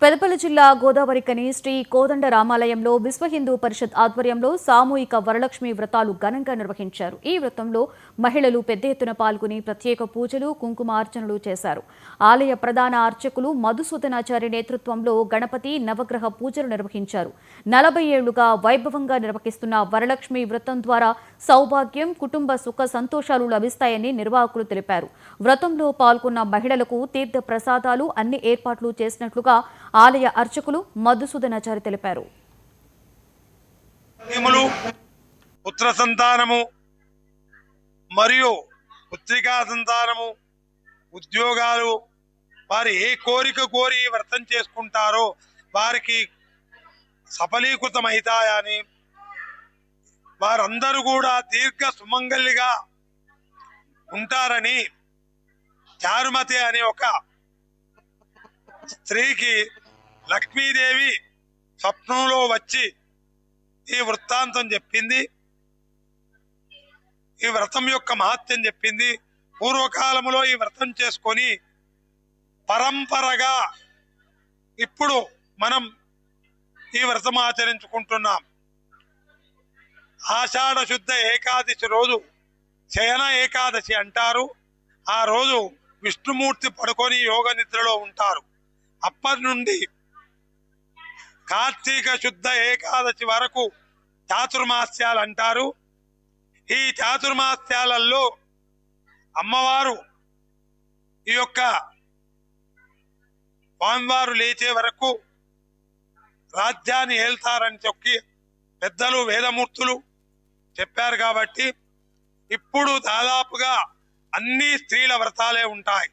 పెదపల్లి జిల్లా గోదావరికని శ్రీ కోదండ రామాలయంలో విశ్వ హిందూ పరిషత్ ఆధ్వర్యంలో సామూహిక వరలక్ష్మి వ్రతాలు ఘనంగా నిర్వహించారు. ఈ వ్రతంలో మహిళలు పెద్ద ఎత్తున పాల్గొని ప్రత్యేక పూజలు, కుంకుమార్చనలు చేశారు. ఆలయ ప్రధాన అర్చకులు మధుసూదనాచారి నేతృత్వంలో గణపతి నవగ్రహ పూజలు నిర్వహించారు. 40 ఏళ్లుగా వైభవంగా నిర్వహిస్తున్న వరలక్ష్మి వ్రతం ద్వారా సౌభాగ్యం, కుటుంబ సుఖ సంతోషాలు లభిస్తాయని నిర్వాహకులు తెలిపారు. వ్రతంలో పాల్గొన్న మహిళలకు తీర్థ ప్రసాదాలు అన్ని ఏర్పాట్లు చేసినట్లుగా ఆలయ అర్చకులు మధుసూదనాచారి తెలిపారు. పుత్ర సంతానము మరియు పుత్రికా సంతానము, ఉద్యోగాలు, వారు ఏ కోరిక కోరి వ్రతం చేసుకుంటారో వారికి సఫలీకృతమవుతాయని, వారందరూ కూడా దీర్ఘ సుమంగళిగా ఉంటారని చారుమతి అనే ఒక స్త్రీకి లక్ష్మీదేవి స్వప్నంలో వచ్చి ఈ వృత్తాంతం చెప్పింది. ఈ వ్రతం యొక్క మహత్యం చెప్పింది. పూర్వకాలంలో ఈ వ్రతం చేసుకొని పరంపరగా ఇప్పుడు మనం ఈ వ్రతం ఆచరించుకుంటున్నాం. ఆషాఢ శుద్ధ ఏకాదశి రోజు శయన ఏకాదశి అంటారు. ఆ రోజు విష్ణుమూర్తి పడుకొని యోగ నిద్రలో ఉంటారు. అప్పటి నుండి కార్తీక శుద్ధ ఏకాదశి వరకు చాతుర్మాస్యాలు అంటారు. ఈ చాతుర్మాస్యాలలో అమ్మవారు ఈ యొక్క స్వామివారు లేచే వరకు రాజ్యాన్ని ఏల్తారని చెప్పి పెద్దలు వేదమూర్తులు చెప్పారు. కాబట్టి ఇప్పుడు దాదాపుగా అన్ని స్త్రీల వ్రతాలే ఉంటాయి.